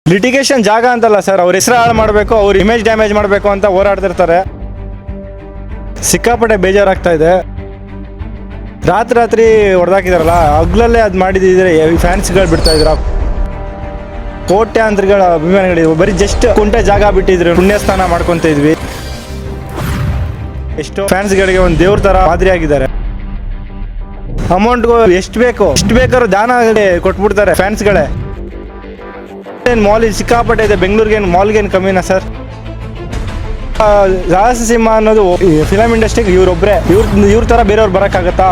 Litigation ಜಾಗ ಅಂತಲ್ಲ sir, ಅವ್ರ ಹೆಸರು ಹಾಳು ಮಾಡಬೇಕು, ಅವ್ರ ಇಮೇಜ್ ಡ್ಯಾಮೇಜ್ ಮಾಡಬೇಕು ಅಂತ ಹೋರಾಡ್ತಿರ್ತಾರೆ. ಸಿಕ್ಕಾಪಟ್ಟೆ ಬೇಜಾರಾಗ್ತಾ ಇದೆ. ರಾತ್ರಿ ಹೊಡೆದಾಕಿದಾರಲ್ಲ, ಹಗ್ಲಲ್ಲೇ ಅದು ಮಾಡಿದ್ರೆ ಫ್ಯಾನ್ಸ್ಗಳು ಬಿಡ್ತಾ ಇದ್ರ. ಕೋಟ್ಯಾಂತರಗಳ ಅಭಿಮಾನಿಗಳಿದ್ವು, ಬರೀ ಜಸ್ಟ್ ಕುಂಟೆ ಜಾಗ ಬಿಟ್ಟಿದ್ರು, ಪುಣ್ಯಸ್ಥಾನ ಮಾಡ್ಕೊತ ಇದ್ವಿ. ಎಷ್ಟೋ ಫ್ಯಾನ್ಸ್ಗಳಿಗೆ ಒಂದು ದೇವ್ರ ಥರ ಮಾದರಿ ಆಗಿದ್ದಾರೆ. ಅಮೌಂಟ್ಗೂ ಎಷ್ಟು ಬೇಕಾದ್ರೂ ದಾನ ಕೊಟ್ಬಿಡ್ತಾರೆ ಫ್ಯಾನ್ಸ್ಗಳೇ. ಏನು ಮಾಲ್ ಸಿಕ್ಕಾಪಟ್ಟೆ ಇದೆ, ಬೆಂಗಳೂರಿಗೇನು ಮಾಲ್ಗೇನು ಕಮ್ಮಿನಾ ಸರ್? ರಹಸ್ಯ ಸಿಂಹ ಅನ್ನೋದು ಫಿಲಮ್ ಇಂಡಸ್ಟ್ರಿಗೆ ಇವ್ರೊಬ್ಬರೇ, ಇವ್ರ ಥರ ಬೇರೆಯವ್ರು ಬರೋಕ್ಕಾಗತ್ತಾ?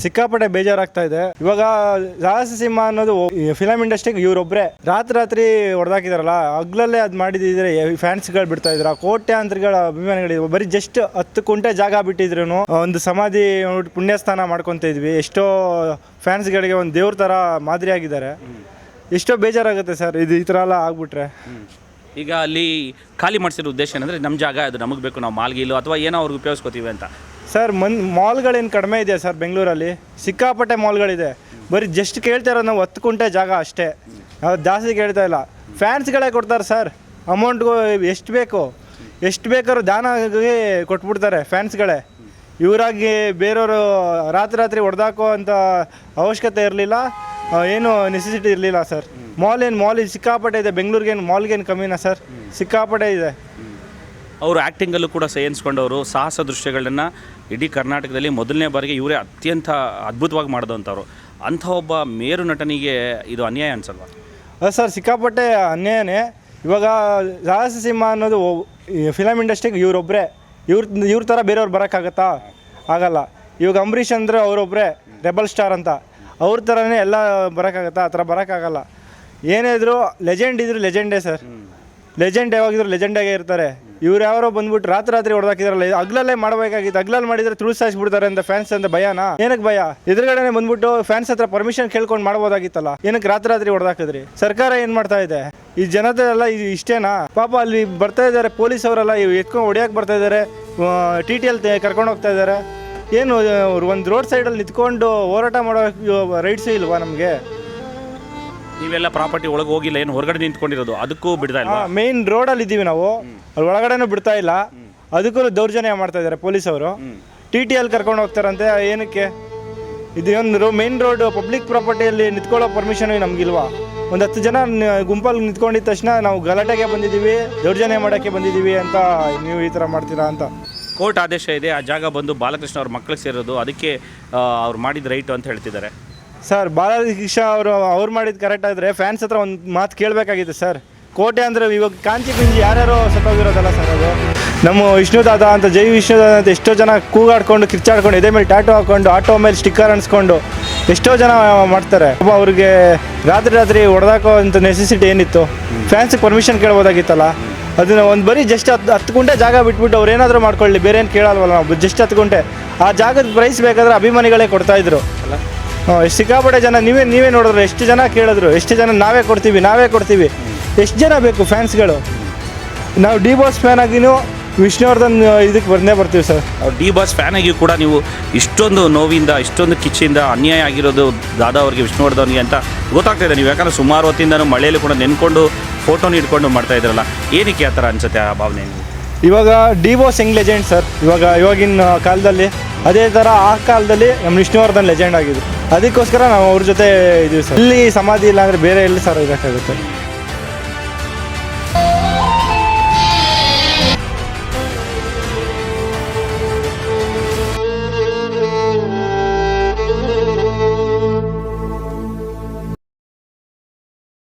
ಸಿಕ್ಕಾಪಟ್ಟೆ ಬೇಜಾರಾಗ್ತಾ ಇದೆ. ಇವಾಗ ರಹಸ್ಯ ಸಿಂಹ ಅನ್ನೋದು ಫಿಲಮ್ ಇಂಡಸ್ಟ್ರಿಗೆ ಇವ್ರೊಬ್ಬರೇ, ರಾತ್ರಿ ಹೊಡೆದಾಕಿದಾರಲ್ಲ, ಹಗ್ಲಲ್ಲೇ ಅದು ಮಾಡಿದ್ರೆ ಫ್ಯಾನ್ಸ್ಗಳು ಬಿಡ್ತಾ ಇದ್ರ. ಕೋಟ್ಯಾಂತರಗಳ ಅಭಿಮಾನಿಗಳಿದ್ವು, ಬರೀ ಜಸ್ಟ್ 10 ಕುಂಟೆ ಜಾಗ ಬಿಟ್ಟಿದ್ರು ಒಂದು ಸಮಾಧಿ ಪುಣ್ಯಸ್ಥಾನ ಮಾಡ್ಕೊತ ಇದ್ವಿ. ಎಷ್ಟೋ ಫ್ಯಾನ್ಸ್ಗಳಿಗೆ ಒಂದು ದೇವ್ರ ಥರ ಮಾದರಿ ಆಗಿದ್ದಾರೆ. ಎಷ್ಟೋ ಬೇಜಾರಾಗುತ್ತೆ ಸರ್ ಇದು ಈ ಥರ ಎಲ್ಲ ಆಗ್ಬಿಟ್ರೆ. ಈಗ ಅಲ್ಲಿ ಖಾಲಿ ಮಾಡಿಸಿರೋ ಉದ್ದೇಶ ಏನಂದರೆ ನಮ್ಮ ಜಾಗ ಅದು ನಮಗೆ ಬೇಕು, ನಾವು ಮಾಲ್ಗಿಲು ಅಥವಾ ಏನೋ ಅವ್ರಿಗೆ ಉಪಯೋಗಿಸ್ಕೋತೀವಿ ಅಂತ. ಸರ್ ಮಾಲ್ಗಳೇನು ಕಡಿಮೆ ಇದೆ ಸರ್ ಬೆಂಗಳೂರಲ್ಲಿ? ಸಿಕ್ಕಾಪಟ್ಟೆ ಮಾಲ್ಗಳಿದೆ. ಬರೀ ಜಸ್ಟ್ ಕೇಳ್ತಾ ಇರೋದು ನಾವು 10 ಕುಂಟೆ ಜಾಗ ಅಷ್ಟೇ, ನಾವು ಜಾಸ್ತಿ ಕೇಳ್ತಾ ಇಲ್ಲ. ಫ್ಯಾನ್ಸ್ಗಳೇ ಕೊಡ್ತಾರೆ ಸರ್ ಅಮೌಂಟ್ಗೂ. ಎಷ್ಟು ಬೇಕಾದ್ರೂ ದಾನಗೆ ಕೊಟ್ಬಿಡ್ತಾರೆ ಫ್ಯಾನ್ಸ್ಗಳೇ. ಇವರಾಗಿ ಬೇರೆಯವರು ರಾತ್ರಿ ಹೊಡೆದಾಕೋ ಅಂತ ಅವಶ್ಯಕತೆ ಇರಲಿಲ್ಲ, ಏನು ನೆಸೆಸಿಟಿ ಇರಲಿಲ್ಲ ಸರ್. ಮಾಲ್ ಸಿಕ್ಕಾಪಟ್ಟೆ ಇದೆ, ಬೆಂಗಳೂರಿಗೇನು ಮಾಲ್ಗೇನು ಕಮ್ಮಿನಾ ಸರ್? ಸಿಕ್ಕಾಪಟ್ಟೆ ಇದೆ. ಅವರು ಆ್ಯಕ್ಟಿಂಗಲ್ಲೂ ಕೂಡ ಸೇರಿಸ್ಕೊಂಡವರು ಸಾಹಸ ದೃಶ್ಯಗಳನ್ನ ಇಡೀ ಕರ್ನಾಟಕದಲ್ಲಿ ಮೊದಲನೇ ಬಾರಿಗೆ ಇವರೇ ಅತ್ಯಂತ ಅದ್ಭುತವಾಗಿ ಮಾಡಿದಂಥವ್ರು. ಅಂಥ ಒಬ್ಬ ಮೇರು ನಟನಿಗೆ ಇದು ಅನ್ಯಾಯ ಅನ್ಸಲ್ವಾ? ಸರ್ ಸಿಕ್ಕಾಪಟ್ಟೆ ಅನ್ಯಾಯನೇ. ಇವಾಗ ರಹಸ್ಯ ಸಿಂಹ ಅನ್ನೋದು ಫಿಲಮ್ ಇಂಡಸ್ಟ್ರಿಗೆ ಇವ್ರೊಬ್ಬರೇ, ಇವ್ರ ಥರ ಬೇರೆಯವ್ರು ಬರೋಕ್ಕಾಗತ್ತಾ? ಆಗಲ್ಲ. ಇವಾಗ ಅಂಬರೀಷ್ ಅಂದರೆ ಅವರೊಬ್ಬರೇ ರೆಬಲ್ ಸ್ಟಾರ್ ಅಂತ, ಅವ್ರ ಥರನೇ ಎಲ್ಲ ಬರೋಕ್ಕಾಗತ್ತಾ? ಆ ಥರ ಬರೋಕ್ಕಾಗಲ್ಲ. ಏನೇ ಇದ್ರು ಲೆಜೆಂಡ್ ಇದ್ರು ಲೆಜೆಂಡೇ ಸರ್. ಲೆಜೆಂಡ್ ಯಾವಾಗಿದ್ರು ಲೆಜೆಂಡಾಗೇ ಇರ್ತಾರೆ. ಇವ್ರು ಯಾರೋ ಬಂದ್ಬಿಟ್ಟು ರಾತ್ರಿ ಹೊಡೆದಾಕಿದಾರಲ್ಲ, ಹಗ್ಲಲ್ಲೇ ಮಾಡಬೇಕಾಗಿತ್ತು. ಹಗ್ಲಲ್ಲಿ ಮಾಡಿದ್ರೆ ತುಳಿಸಾಯಿಸ್ಬಿಡ್ತಾರೆ ಅಂತ ಫ್ಯಾನ್ಸ್ ಅಂತ ಭಯನಾ? ಏನಕ್ಕೆ ಭಯ? ಎದುರುಗಡೆನೆ ಬಂದ್ಬಿಟ್ಟು ಫ್ಯಾನ್ಸ್ ಹತ್ರ ಪರ್ಮಿಷನ್ ಕೇಳ್ಕೊಂಡು ಮಾಡ್ಬೋದಾಗಿತ್ತಲ್ಲ, ಏನಕ್ಕೆ ರಾತ್ರಿ ಹೊಡೆದಾಕಿದ್ರಿ? ಸರ್ಕಾರ ಏನು ಮಾಡ್ತಾ ಇದೆ? ಈ ಜನತೆ ಎಲ್ಲ ಇಷ್ಟೇನಾ? ಪಾಪ ಅಲ್ಲಿ ಬರ್ತಾ ಇದ್ದಾರೆ ಪೊಲೀಸ್ ಅವರೆಲ್ಲ, ಎತ್ಕೊಂಡು ಹೊಡಿಯೋಕೆ ಬರ್ತಾ ಇದ್ದಾರೆ, TTL ಕರ್ಕೊಂಡು ಹೋಗ್ತಾ ಇದ್ದಾರೆ. ಏನು ಒಂದು ರೋಡ್ ಸೈಡಲ್ಲಿ ನಿಂತ್ಕೊಂಡು ಹೋರಾಟ ಮಾಡೋ ರೈಟ್ಸೇ ಇಲ್ವಾ ನಮಗೆ? ನೀವೆಲ್ಲ ಪ್ರಾಪರ್ಟಿ ಒಳಗೆ ಹೋಗಿಲ್ಲ, ಏನು ಹೊರಗಡೆ ನಿಂತ್ಕೊಂಡಿರೋದು, ಅದಕ್ಕೂ ಬಿಡ್ತಾ ಇಲ್ಲ. ಮೇನ್ ರೋಡಲ್ಲಿ ಇದ್ದೀವಿ ನಾವು, ಅಲ್ಲಿ ಒಳಗಡೆನೂ ಬಿಡ್ತಾ ಇಲ್ಲ, ಅದಕ್ಕೂ ದೌರ್ಜನ್ಯ ಮಾಡ್ತಾ ಇದ್ದಾರೆ ಪೊಲೀಸವರು. TTL ಕರ್ಕೊಂಡು ಹೋಗ್ತಾರಂತೆ. ಏನಕ್ಕೆ? ಇದು ಮೇನ್ ರೋಡ್ ಪಬ್ಲಿಕ್ ಪ್ರಾಪರ್ಟಿಯಲ್ಲಿ ನಿಂತ್ಕೊಳ್ಳೋ ಪರ್ಮಿಷನ್ ನಮಗಿಲ್ವಾ? ಒಂದು 10 ಜನ ಗುಂಪಲ್ಲಿ ನಿಂತ್ಕೊಂಡಿದ್ದ ತಕ್ಷಣ ನಾವು ಗಲಾಟೆಗೆ ಬಂದಿದ್ದೀವಿ, ದೌರ್ಜನ್ಯ ಮಾಡೋಕ್ಕೆ ಬಂದಿದ್ದೀವಿ ಅಂತ ನೀವು ಈ ಥರ ಮಾಡ್ತೀರಾ ಅಂತ. ಕೋರ್ಟ್ ಆದೇಶ ಇದೆ, ಆ ಜಾಗ ಬಂದು ಬಾಲಕೃಷ್ಣ ಅವ್ರ ಮಕ್ಕಳಿಗೆ ಸೇರೋದು, ಅದಕ್ಕೆ ಅವ್ರು ಮಾಡಿದ ರೈಟು ಅಂತ ಹೇಳ್ತಿದ್ದಾರೆ. ಸರ್ ಬಾಲಕೃಷ್ಣ ಅವ್ರು ಮಾಡಿದ್ದು ಕರೆಕ್ಟ್ ಆದರೆ ಫ್ಯಾನ್ಸ್ ಹತ್ರ ಒಂದು ಮಾತು ಕೇಳಬೇಕಾಗಿತ್ತು ಸರ್. ಕೋಟೆ ಅಂದರೆ ಇವಾಗ ಕಾಂಚಿ ಪಿಂಜಿ ಯಾರ್ಯಾರೋ ಸತ್ತೋಗಿರೋದಲ್ಲ ಸರ್. ಅದು ನಮ್ಮ ವಿಷ್ಣುದಾದ ಅಂತ, ಜೈ ವಿಷ್ಣುದಾದ ಅಂತ ಎಷ್ಟೋ ಜನ ಕೂಗಾಡ್ಕೊಂಡು ಕಿರ್ಚಾಡ್ಕೊಂಡು ಎದೆ ಮೇಲೆ ಟ್ಯಾಟು ಹಾಕ್ಕೊಂಡು ಆಟೋ ಮೇಲೆ ಸ್ಟಿಕ್ಕರ್ ಅನ್ಸ್ಕೊಂಡು ಎಷ್ಟೋ ಜನ ಮಾಡ್ತಾರೆ. ಅವ್ರಿಗೆ ರಾತ್ರಿ ಹೊಡೆದಾಕೋ ಅಂತ ನೆಸೆಸಿಟಿ ಏನಿತ್ತು? ಫ್ಯಾನ್ಸಿಗೆ ಪರ್ಮಿಷನ್ ಕೇಳ್ಬೋದಾಗಿತ್ತಲ್ಲ. ಅದನ್ನು ಒಂದು ಬರೀ ಜಸ್ಟ್ 10 ಕುಂಟೆ ಜಾಗ ಬಿಟ್ಬಿಟ್ಟು ಅವ್ರು ಏನಾದರೂ ಮಾಡ್ಕೊಳ್ಳಿ, ಬೇರೆ ಏನು ಕೇಳಲ್ವಲ್ಲ ನಾವು. ಜಸ್ಟ್ 10 ಕುಂಟೆ ಆ ಜಾಗದ ಪ್ರೈಸ್ ಬೇಕಾದ್ರೆ ಅಭಿಮಾನಿಗಳೇ ಕೊಡ್ತಾಯಿದ್ರು ಅಲ್ಲ. ಸಿಕ್ಕಾಪಟ್ಟೆ ಜನ ನೀವೇ ನೋಡಿದ್ರು, ಎಷ್ಟು ಜನ ಕೇಳಿದ್ರು, ಎಷ್ಟು ಜನ ನಾವೇ ಕೊಡ್ತೀವಿ. ಎಷ್ಟು ಜನ ಬೇಕು ಫ್ಯಾನ್ಸ್ಗಳು? ನಾವು ಡಿ ಬಾಸ್ ಫ್ಯಾನ್ ಆಗಿನೂ ವಿಷ್ಣುವರ್ಧನ್ ಇದಕ್ಕೆ ಬರ್ತೀವಿ ಸರ್. ಡಿ ಬಾಸ್ ಫ್ಯಾನ್ ಆಗಿ ಕೂಡ ನೀವು ಇಷ್ಟೊಂದು ನೋವಿಂದ, ಇಷ್ಟೊಂದು ಕಿಚ್ಚಿಂದ ಅನ್ಯಾಯ ಆಗಿರೋದು ದಾದಾ ಅವ್ರಿಗೆ, ವಿಷ್ಣುವರ್ಧನ್ಗೆ ಅಂತ ಗೊತ್ತಾಗ್ತಾ ಇದೆ. ನೀವು ಯಾಕಂದರೆ ಸುಮಾರು ಹೊತ್ತಿಂದ ಮಳೆಯಲ್ಲಿ ಕೂಡ ನೆನ್ಕೊಂಡು ಫೋಟೋನ ಇಟ್ಕೊಂಡು ಮಾಡ್ತಾ ಇದ್ರಲ್ಲ, ಏನಕ್ಕೆ ಆ ಥರ ಅನ್ಸುತ್ತೆ ಆ ಭಾವನೆ? ಇವಾಗ ಡಿ ಬಾಸ್ ಹೆಂಗ್ ಲೆಜೆಂಡ್ ಸರ್, ಇವಾಗಿನ ಕಾಲದಲ್ಲಿ ಅದೇ ಥರ ಆ ಕಾಲದಲ್ಲಿ ನಮ್ಮ ವಿಷ್ಣುವರ್ಧನ್ ಲೆಜೆಂಡ್ ಆಗಿದ್ರು. ಅದಕ್ಕೋಸ್ಕರ ನಾವು ಅವ್ರ ಜೊತೆ ಇದೀವಿ ಸರ್. ಇಲ್ಲಿ ಸಮಾಧಿ ಇಲ್ಲ ಅಂದರೆ ಬೇರೆ ಎಲ್ಲಿ ಸರ್ ಇರೋಕ್ಕಾಗುತ್ತೆ?